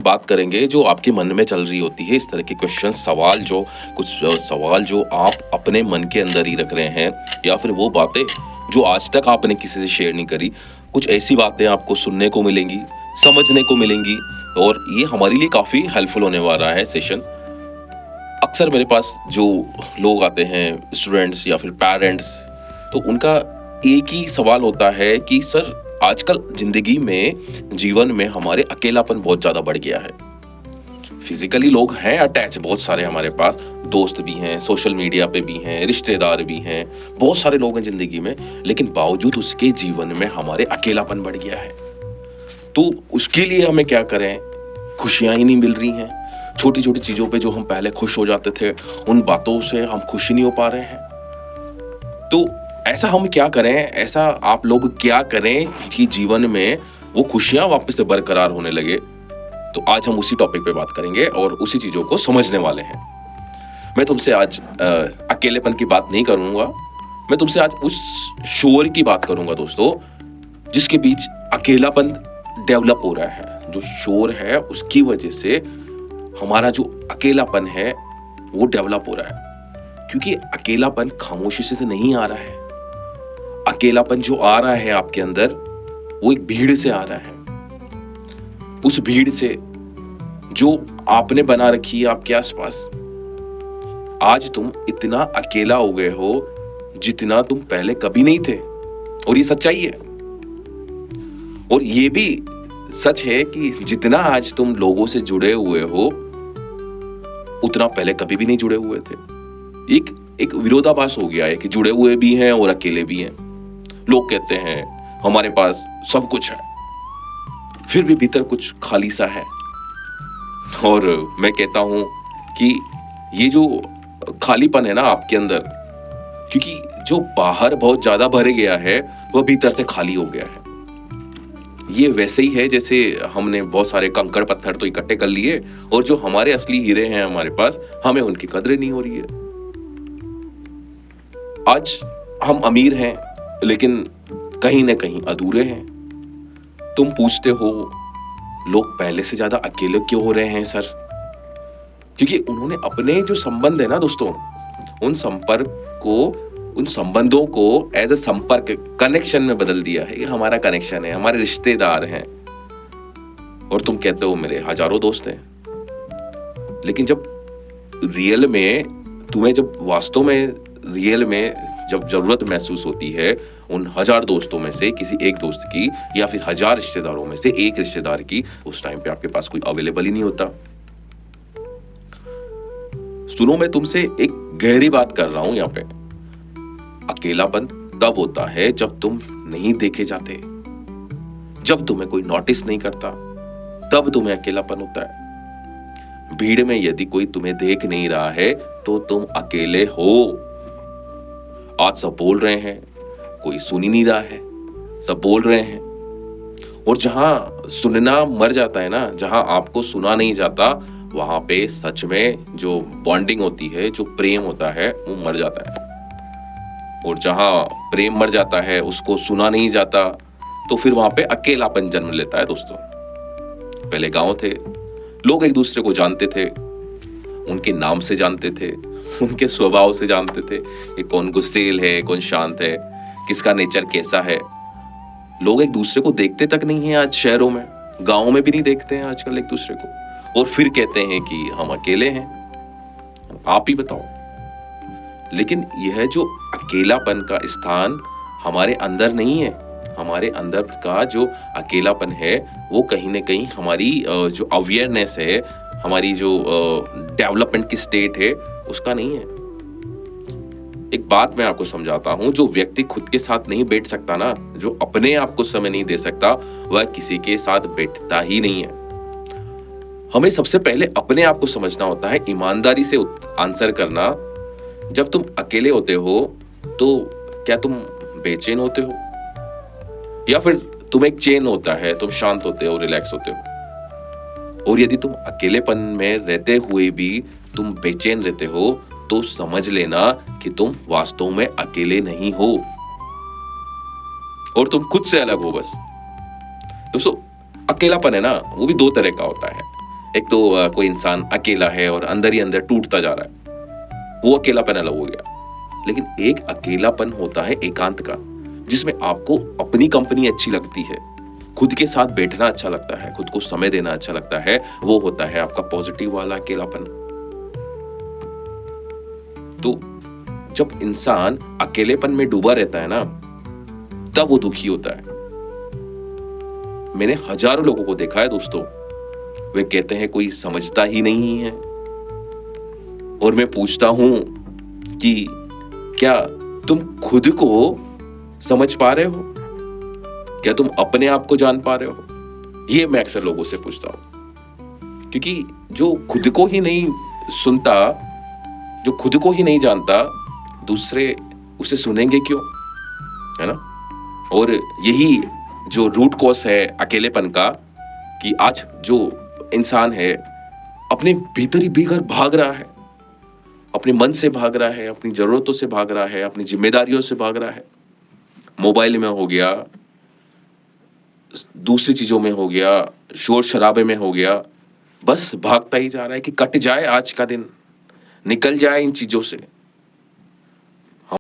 बात करेंगे जो आपके मन में चल रही होती है, इस तरह के क्वेश्चन सवाल जो आप अपने मन के अंदर ही रख रहे हैं, या फिर वो बातें जो आज तक आपने किसी से शेयर नहीं करी। कुछ ऐसी बातें आपको सुनने को मिलेंगी, समझने को मिलेंगी, और ये हमारे लिए काफी हेल्पफुल होने वाला है सेशन। अक्सर मेरे पास जो लोग आते हैं, स्टूडेंट्स या फिर पेरेंट्स, तो उनका एक ही सवाल होता है कि सर आजकल जिंदगी में, जीवन में हमारे अकेलापन बहुत ज्यादा बढ़ गया है। फिजिकली लोग हैं अटैच, बहुत सारे हमारे पास दोस्त भी हैं, सोशल मीडिया पे भी हैं, रिश्तेदार भी हैं, बहुत सारे लोग हैं जिंदगी में, लेकिन बावजूद उसके जीवन में हमारे अकेलापन बढ़ गया है। तो उसके लिए हमें क्या करें? खुशियां ही नहीं मिल रही हैं। छोटी छोटी चीजों पे जो हम पहले खुश हो जाते थे, उन बातों से हम खुश नहीं हो पा रहे हैं। तो ऐसा हम क्या करें, ऐसा आप लोग क्या करें कि जीवन में वो खुशियां वापस से बरकरार होने लगे? तो आज हम उसी टॉपिक पे बात करेंगे और उसी चीजों को समझने वाले हैं। मैं तुमसे आज अकेलेपन की बात नहीं करूंगा, मैं तुमसे आज उस शोर की बात करूंगा दोस्तों, जिसके बीच अकेलापन डेवलप हो रहा है। जो शोर है उसकी वजह से हमारा जो अकेलापन है वो डेवलप हो रहा है, क्योंकि अकेलापन खामोशी से नहीं आ रहा है। अकेलापन जो आ रहा है आपके अंदर, वो एक भीड़ से आ रहा है। उस भीड़ से जो आपने बना रखी है आपके आसपास। आज तुम इतना अकेला हो गए हो जितना तुम पहले कभी नहीं थे, और ये सच्चाई है। और ये भी सच है कि जितना आज तुम लोगों से जुड़े हुए हो, उतना पहले कभी भी नहीं जुड़े हुए थे। एक विरोधाभास हो गया है कि जुड़े हुए भी हैं और अकेले भी हैं। लोग कहते हैं हमारे पास सब कुछ है, फिर भी भीतर कुछ खाली सा है। और मैं कहता हूं कि ये जो खालीपन है ना आपके अंदर, क्योंकि जो बाहर बहुत ज्यादा भर गया है, वह भीतर से खाली हो गया है। ये वैसे ही है जैसे हमने बहुत सारे कंकड़ पत्थर तो इकट्ठे कर लिए, और जो हमारे असली हीरे हैं हमारे पास, हमें उनकी कदर नहीं हो रही है। आज हम अमीर हैं, लेकिन कहीं ना कहीं अधूरे हैं। तुम पूछते हो लोग पहले से ज्यादा अकेले क्यों हो रहे हैं सर? क्योंकि उन्होंने अपने जो संबंध है ना दोस्तों, उन संबंधों को एज ए संपर्क, कनेक्शन में बदल दिया है। ये हमारा कनेक्शन है, हमारे रिश्तेदार हैं, और तुम कहते हो मेरे हजारों दोस्त हैं। लेकिन जब रियल में तुम्हें, जब वास्तव में रियल में जब जरूरत महसूस होती है उन 1000 दोस्तों में से किसी एक दोस्त की, या फिर 1000 रिश्तेदारों में से एक रिश्तेदार की, उस टाइम पे आपके पास कोई अवेलेबल ही नहीं होता। सुनो, मैं तुमसे एक गहरी बात कर रहा हूं यहाँ पे। अकेलापन तब होता है जब तुम नहीं देखे जाते, जब तुम्हें कोई नोटिस नहीं करता, तब तुम्हें अकेलापन होता है। भीड़ में यदि कोई तुम्हें देख नहीं रहा है तो तुम अकेले हो। आज सब बोल रहे हैं, कोई सुन ही नहीं रहा है, सब बोल रहे हैं। और जहां सुनना मर जाता है ना, जहां आपको सुना नहीं जाता, वहां पे सच में जो बॉन्डिंग होती है, जो प्रेम होता है, वो मर जाता है। और जहां प्रेम मर जाता है, उसको सुना नहीं जाता, तो फिर वहां पे अकेलापन जन्म लेता है दोस्तों। पहले गांव थे, लोग एक दूसरे को जानते थे, उनके नाम से जानते थे, उनके स्वभाव से जानते थे कि कौन गुस्सेल है, कौन शांत है, किसका नेचर कैसा है। लोग एक दूसरे को देखते तक नहीं है आज शहरों में, गांवों में भी नहीं देखते हैं आजकल एक दूसरे को, और फिर कहते हैं कि हम अकेले हैं। आप ही बताओ। लेकिन यह जो अकेलापन का स्थान हमारे अंदर नहीं है, हमारे अंदर का जो अकेलापन है, वो कहीं ना कहीं हमारी जो अवेयरनेस है, हमारी जो डेवलपमेंट की स्टेट है, उसका नहीं है। एक बात मैं आपको समझाता हूं, जो व्यक्ति खुद के साथ नहीं बैठ सकता ना, जो अपने आप को समय नहीं दे सकता, वह किसी के साथ बैठता ही नहीं है। हमें सबसे पहले अपने आप को समझना होता है, ईमानदारी से आंसर करना। जब तुम अकेले होते हो तो क्या तुम बेचैन होते हो, या फिर तुम एक चैन होता है, तुम शांत होते हो, रिलैक्स होते हो? और यदि तुम अकेलेपन में रहते हुए भी तुम बेचैन रहते हो, तो समझ लेना कि तुम वास्तव में अकेले नहीं हो, और तुम खुद से अलग हो बस। दोस्तों, अकेलापन है ना, वो भी दो तरह का होता है। एक तो कोई इंसान अकेला है और अंदर ही अंदर टूटता जा रहा है, वो अकेलापन अलग हो गया। लेकिन एक अकेलापन होता है एकांत का, जिसमें आपको अपनी कंपनी अच्छी लगती है, खुद के साथ बैठना अच्छा लगता है, खुद को समय देना अच्छा लगता है, वो होता है आपका पॉजिटिव वाला अकेलापन। तो जब इंसान अकेलेपन में डूबा रहता है ना, तब वो दुखी होता है। मैंने हजारों लोगों को देखा है दोस्तों, वे कहते हैं कोई समझता ही नहीं है। और मैं पूछता हूं कि क्या तुम खुद को समझ पा रहे हो? क्या तुम अपने आप को जान पा रहे हो? ये मैं अक्सर लोगों से पूछता हूं, क्योंकि जो खुद को ही नहीं सुनता, जो खुद को ही नहीं जानता, दूसरे उसे सुनेंगे क्यों? है ना? और यही जो रूट कॉज है अकेलेपन का, कि आज जो इंसान है अपने भीतर ही भीतर भाग रहा है, अपने मन से भाग रहा है, अपनी जरूरतों से भाग रहा है, अपनी जिम्मेदारियों से भाग रहा है, मोबाइल में हो गया, दूसरी चीजों में हो गया, शोर शराबे में हो गया, बस भागता ही जा रहा है कि कट जाए आज का दिन, निकल जाए इन चीजों से।